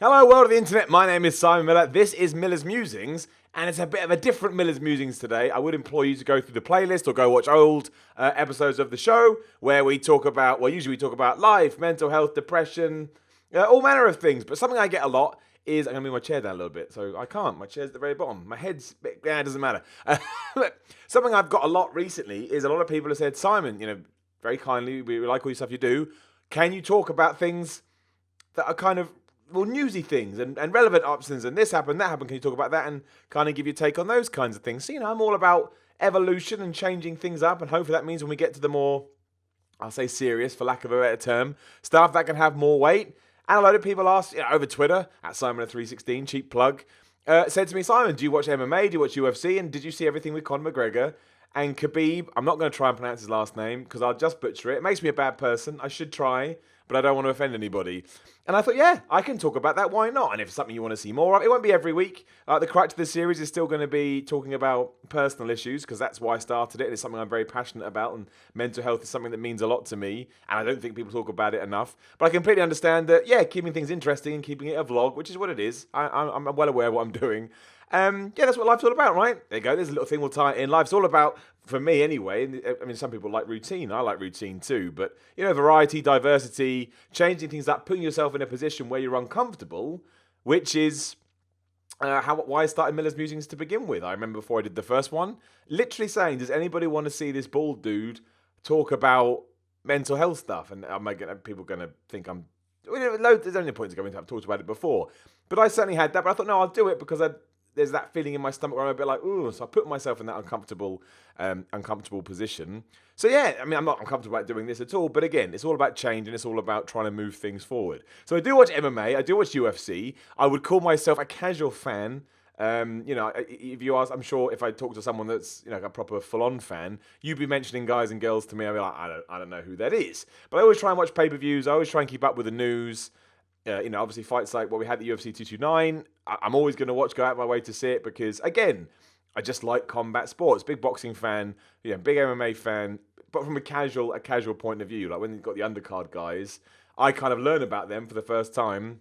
Hello, world of the internet. My name is Simon Miller. This is Miller's Musings, and it's a bit of a different Miller's Musings today. I would implore you to go through the playlist or go watch old episodes of the show where we talk about, usually we talk about life, mental health, depression, all manner of things. But something I get a lot is, I'm going to move my chair down a little bit, so I can't. My chair's at the very bottom. My head's, it doesn't matter. Something I've got a lot recently is a lot of people have said, Simon, very kindly, we like all your stuff you do. Can you talk about things that are kind of newsy things and relevant options and this happened, that happened. Can you talk about that and kind of give your take on those kinds of things? So, I'm all about evolution and changing things up, and hopefully that means when we get to the more, I'll say serious, for lack of a better term, stuff that can have more weight. And a lot of people ask, over Twitter, at Simon316, cheap plug, said to me, Simon, do you watch MMA? Do you watch UFC? And did you see everything with Conor McGregor? And Khabib, I'm not going to try and pronounce his last name because I'll just butcher it. It makes me a bad person. I should try, but I don't want to offend anybody. And I thought, yeah, I can talk about that. Why not? And if it's something you want to see more of, it won't be every week. The crux of the series is still going to be talking about personal issues because that's why I started it. It's something I'm very passionate about, and mental health is something that means a lot to me. And I don't think people talk about it enough. But I completely understand that, keeping things interesting and keeping it a vlog, which is what it is. I'm well aware of what I'm doing. That's what life's all about, right? There you go. There's a little thing we'll tie it in. Life's all about, for me anyway, I mean, some people like routine. I like routine too. But, variety, diversity, changing things up, putting yourself in a position where you're uncomfortable, which is why I started Miller's Musings to begin with. I remember before I did the first one, literally saying, does anybody want to see this bald dude talk about mental health stuff? And people going to think I'm... There's only a point to go into. I've talked about it before. But I certainly had that. But I thought, no, I'll do it because there's that feeling in my stomach where I'm a bit like, ooh, so I put myself in that uncomfortable position. So I'm not uncomfortable about doing this at all, but again, it's all about change and it's all about trying to move things forward. So I do watch MMA, I do watch UFC. I would call myself a casual fan. If you ask, I'm sure if I talk to someone that's, a proper full-on fan, you'd be mentioning guys and girls to me. I'd be like, I don't know who that is. But I always try and watch pay-per-views. I always try and keep up with the news. Obviously fights like what we had at UFC 229, I'm always going to watch, go out of my way to see it because, again, I just like combat sports. Big boxing fan, big MMA fan, but from a casual point of view. Like when you've got the undercard guys, I kind of learn about them for the first time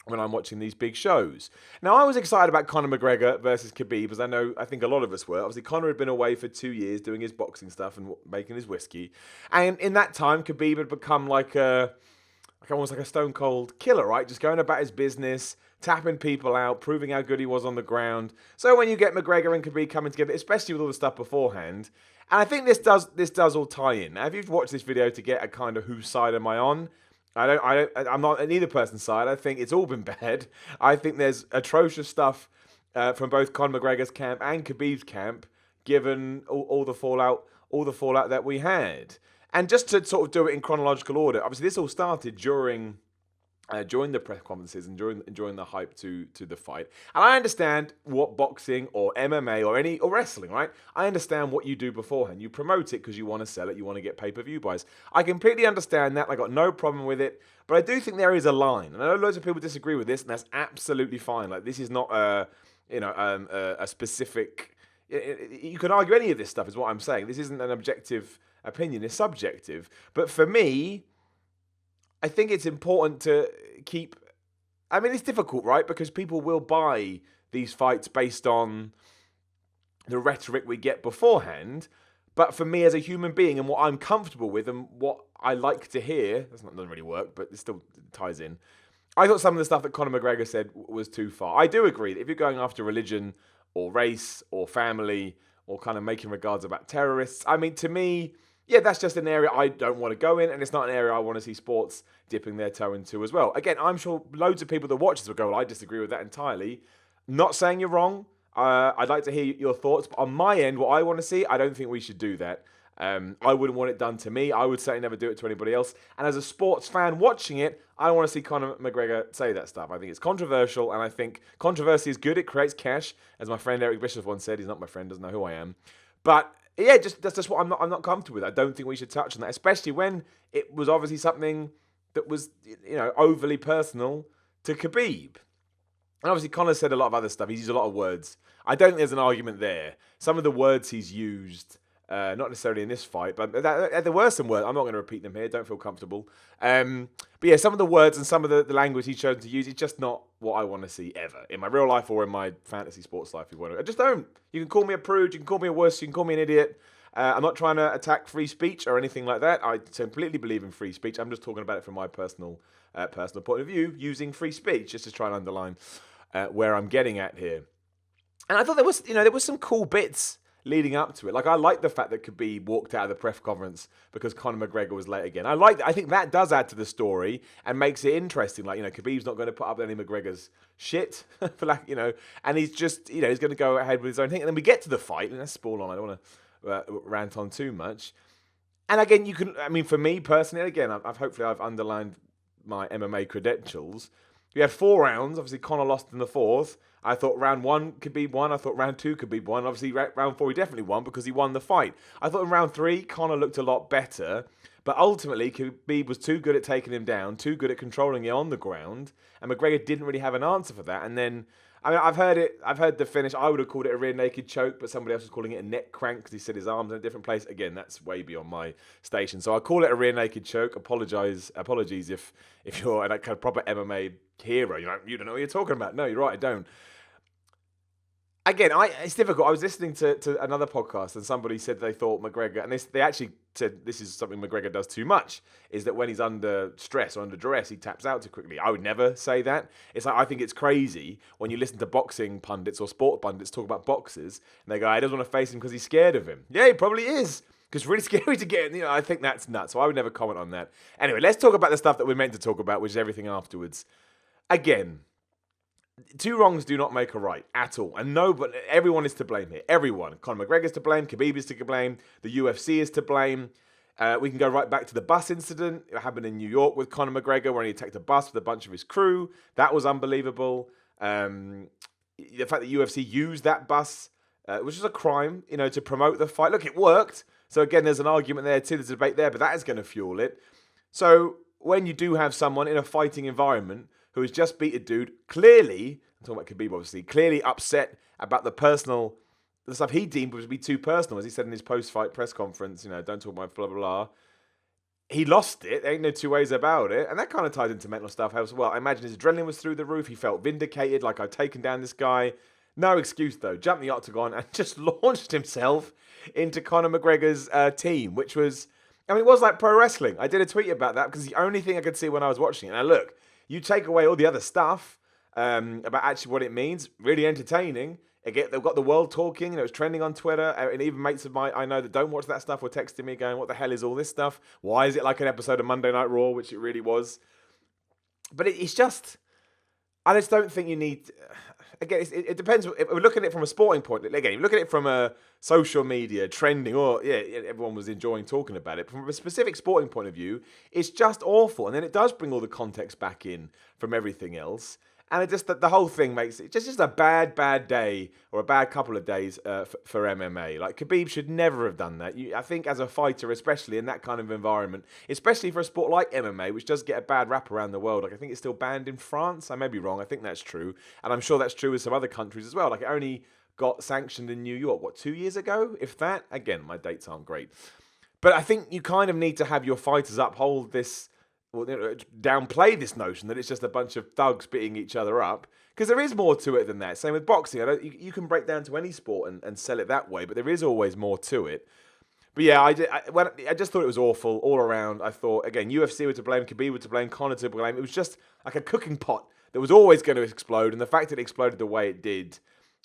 when I'm watching these big shows. Now, I was excited about Conor McGregor versus Khabib, as I think a lot of us were. Obviously, Conor had been away for 2 years doing his boxing stuff and making his whiskey. And in that time, Khabib had become almost like a stone cold killer, right? Just going about his business, tapping people out, proving how good he was on the ground. So when you get McGregor and Khabib coming together, especially with all the stuff beforehand, and I think this does all tie in. Now, if you've watched this video to get a kind of whose side am I on, I'm not on either person's side. I think it's all been bad. I think there's atrocious stuff from both Conor McGregor's camp and Khabib's camp, given all the fallout that we had. And just to sort of do it in chronological order, obviously this all started during the press conferences and during the hype to the fight. And I understand what boxing or MMA or wrestling, right? I understand what you do beforehand. You promote it because you want to sell it, you want to get pay-per-view buys. I completely understand that. I got no problem with it. But I do think there is a line. And I know loads of people disagree with this, and that's absolutely fine. Like, this is not a specific... You can argue any of this stuff is what I'm saying. This isn't an objective opinion, is subjective. But for me, I think it's important to keep... I mean, it's difficult, right? Because people will buy these fights based on the rhetoric we get beforehand. But for me as a human being and what I'm comfortable with and what I like to hear, doesn't really work, but it still ties in. I thought some of the stuff that Conor McGregor said was too far. I do agree that if you're going after religion or race or family or kind of making regards about terrorists, I mean, to me... that's just an area I don't want to go in, and it's not an area I want to see sports dipping their toe into as well. Again, I'm sure loads of people that watch this will go, well, I disagree with that entirely. Not saying you're wrong. I'd like to hear your thoughts, but on my end, what I want to see, I don't think we should do that. I wouldn't want it done to me. I would certainly never do it to anybody else. And as a sports fan watching it, I don't want to see Conor McGregor say that stuff. I think it's controversial, and I think controversy is good. It creates cash. As my friend Eric Bischoff once said, he's not my friend, doesn't know who I am. But... that's just what I'm not comfortable with. I don't think we should touch on that, especially when it was obviously something that was, overly personal to Khabib. And obviously Conor said a lot of other stuff. He's used a lot of words. I don't think there's an argument there. Some of the words he's used, not necessarily in this fight, but there were some words. I'm not going to repeat them here. Don't feel comfortable. But some of the words and some of the language he's chosen to use, it's just not what I want to see ever in my real life or in my fantasy sports life. If you want to, I just don't. You can call me a prude, you can call me a wuss, you can call me an idiot. I'm not trying to attack free speech or anything like that. I completely believe in free speech. I'm just talking about it from my personal point of view, using free speech just to try and underline where I'm getting at here. And I thought there was some cool bits leading up to it. Like, I like the fact that Khabib walked out of the press conference because Conor McGregor was late again. I think that does add to the story and makes it interesting. Like, Khabib's not going to put up any McGregor's shit, and he's just, he's going to go ahead with his own thing. And then we get to the fight, and let's spoil on. I don't want to rant on too much. And again, for me personally, again, I've underlined my MMA credentials. We had 4 rounds. Obviously, Conor lost in the 4th. I thought round 1 Khabib won. I thought round 2 Khabib won. Obviously, round 4 he definitely won because he won the fight. I thought in round 3 Conor looked a lot better, but ultimately Khabib was too good at taking him down, too good at controlling him on the ground, and McGregor didn't really have an answer for that. And then, I've heard the finish. I would have called it a rear naked choke, but somebody else was calling it a neck crank because he said his arms in a different place. Again, that's way beyond my station. So I call it a rear naked choke. Apologies if you're a kind of proper MMA hero. You don't know what you're talking about. No, you're right, I don't. Again, it's difficult. I was listening to another podcast and somebody said they thought McGregor, and they actually said this is something McGregor does too much, is that when he's under stress or under duress, he taps out too quickly. I would never say that. It's like, I think it's crazy when you listen to boxing pundits or sport pundits talk about boxers, and they go, he doesn't want to face him because he's scared of him. Yeah, he probably is. Because it's really scary to get in. I think that's nuts. So I would never comment on that. Anyway, let's talk about the stuff that we're meant to talk about, which is everything afterwards. Again, 2 wrongs do not make a right at all. And but everyone is to blame here. Everyone. Conor McGregor is to blame. Khabib is to blame. The UFC is to blame. We can go right back to the bus incident. It happened in New York with Conor McGregor when he attacked a bus with a bunch of his crew. That was unbelievable. The fact that UFC used that bus, which was a crime, to promote the fight. Look, it worked. So again, there's an argument there too. There's a debate there, but that is going to fuel it. So when you do have someone in a fighting environment who has just beat a dude, clearly, I'm talking about Khabib obviously, clearly upset about the stuff he deemed would be too personal, as he said in his post-fight press conference, don't talk about blah, blah, blah. He lost it. There ain't no two ways about it. And that kind of ties into mental stuff as well. I imagine his adrenaline was through the roof. He felt vindicated, like I've taken down this guy. No excuse, though. Jumped the octagon and just launched himself into Conor McGregor's team, which was, it was like pro wrestling. I did a tweet about that because the only thing I could see when I was watching it. Now, look, you take away all the other stuff about actually what it means, really entertaining. Again, they've got the world talking, it was trending on Twitter, and even mates of mine I know that don't watch that stuff were texting me going, what the hell is all this stuff? Why is it like an episode of Monday Night Raw, which it really was? But it's just, I just don't think you need, again, it depends, if we're looking at it from a sporting point, again, if you look at it from a social media, trending, or everyone was enjoying talking about it, from a specific sporting point of view, it's just awful, and then it does bring all the context back in from everything else. And it just, the whole thing makes it just a bad day or a bad couple of days for MMA. Like, Khabib should never have done that. I think as a fighter, especially in that kind of environment, especially for a sport like MMA, which does get a bad rap around the world. Like, I think it's still banned in France. I may be wrong. I think that's true. And I'm sure that's true with some other countries as well. Like, it only got sanctioned in New York, 2 years ago? If that? Again, my dates aren't great. But I think you kind of need to have your fighters uphold this, downplay this notion that it's just a bunch of thugs beating each other up, because there is more to it than that. Same with boxing. You can break down to any sport and sell it that way, but there is always more to it. But yeah, I just thought it was awful all around. I thought, again, UFC were to blame, Khabib were to blame, Conor to blame. It was just like a cooking pot that was always going to explode, and the fact that it exploded the way it did,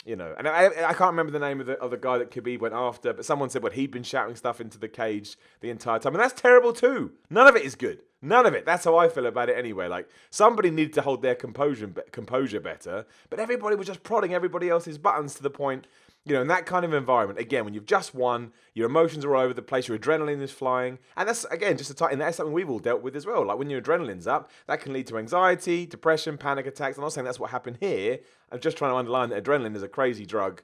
and I can't remember the name of the guy that Khabib went after, but someone said, he'd been shouting stuff into the cage the entire time, and that's terrible too. None of it is good. None of it. That's how I feel about it anyway. Like, somebody needed to hold their composure better, but everybody was just prodding everybody else's buttons to the point, in that kind of environment. Again, when you've just won, your emotions are all over the place, your adrenaline is flying, and that's, again, just that's something we've all dealt with as well. Like, when your adrenaline's up, that can lead to anxiety, depression, panic attacks. I'm not saying that's what happened here. I'm just trying to underline that adrenaline is a crazy drug.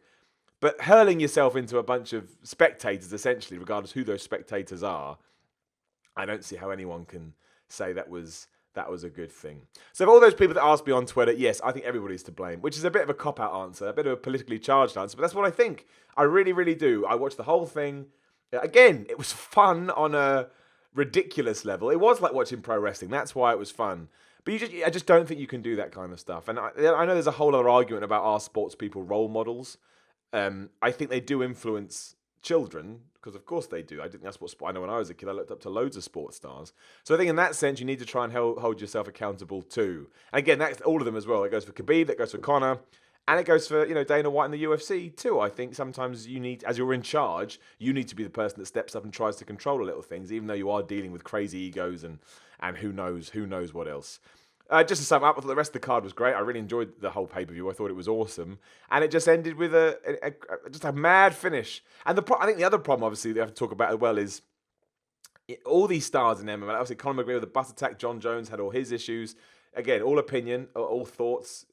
But hurling yourself into a bunch of spectators, essentially, regardless who those spectators are, I don't see how anyone can say that was a good thing. So for all those people that asked me on Twitter, yes, I think everybody's to blame, which is a bit of a cop-out answer, a bit of a politically charged answer, but that's what I think. I really, really do. I watched the whole thing. Again, it was fun on a ridiculous level. It was like watching pro wrestling. That's why it was fun. But I just don't think you can do that kind of stuff. And I know there's a whole other argument about our sports people role models. I think they do influence children, because of course they do. I think that's what I know when I was a kid. I looked up to loads of sports stars. So I think in that sense, you need to try and hold yourself accountable too. And again, that's all of them as well. It goes for Khabib, that goes for Conor, and it goes for Dana White and the UFC too. I think sometimes you need, as you're in charge, you need to be the person that steps up and tries to control the little things, even though you are dealing with crazy egos and who knows what else. Just to sum up, I thought the rest of the card was great. I really enjoyed the whole pay-per-view. I thought it was awesome. And it just ended with just a mad finish. And I think the other problem, obviously, that I have to talk about as well is all these stars in MMA. Obviously, Conor McGregor with the butt attack. John Jones had all his issues. Again, all opinion, all thoughts.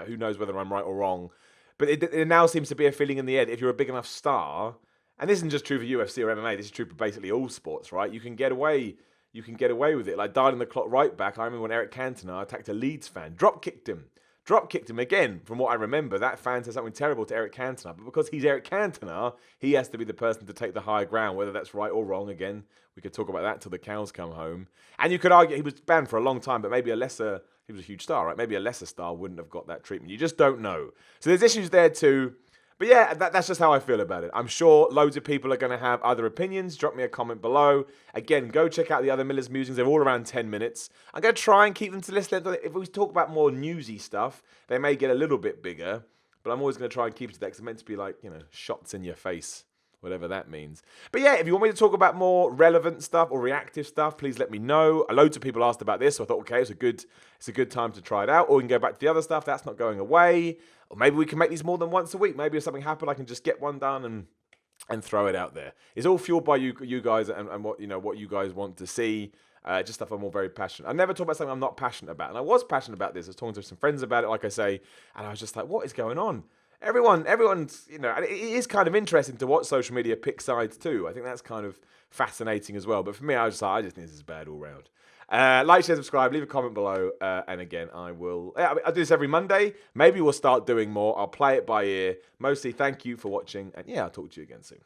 Who knows whether I'm right or wrong. But it now seems to be a feeling in the air that if you're a big enough star, and this isn't just true for UFC or MMA, this is true for basically all sports, right? You can get away with it. Like dialing the clock right back. I remember when Eric Cantona attacked a Leeds fan, drop kicked him again. From what I remember, that fan said something terrible to Eric Cantona, but because he's Eric Cantona, he has to be the person to take the higher ground, whether that's right or wrong. Again, we could talk about that till the cows come home. And you could argue he was banned for a long time, but maybe he was a huge star, right? Maybe a lesser star wouldn't have got that treatment. You just don't know. So there's issues there too. But yeah, that's just how I feel about it. I'm sure loads of people are going to have other opinions. Drop me a comment below. Again, go check out the other Miller's Musings. They're all around 10 minutes. I'm going to try and keep them to less length. If we talk about more newsy stuff, they may get a little bit bigger. But I'm always going to try and keep it to that because it's meant to be like, shots in your face, whatever that means. But yeah, if you want me to talk about more relevant stuff or reactive stuff, please let me know. Loads of people asked about this, so I thought, okay, it's a good time to try it out. Or we can go back to the other stuff. That's not going away. Or maybe we can make these more than once a week. Maybe if something happened, I can just get one done and throw it out there. It's all fueled by you guys and what you guys want to see. Just stuff I'm all very passionate. I never talk about something I'm not passionate about. And I was passionate about this. I was talking to some friends about it, like I say, and I was just like, what is going on? Everyone's, and it is kind of interesting to watch social media pick sides too. I think that's kind of fascinating as well. But for me, I just think this is bad all round. Like, share, subscribe, leave a comment below. And again, I do this every Monday. Maybe we'll start doing more. I'll play it by ear. Mostly, thank you for watching. And yeah, I'll talk to you again soon.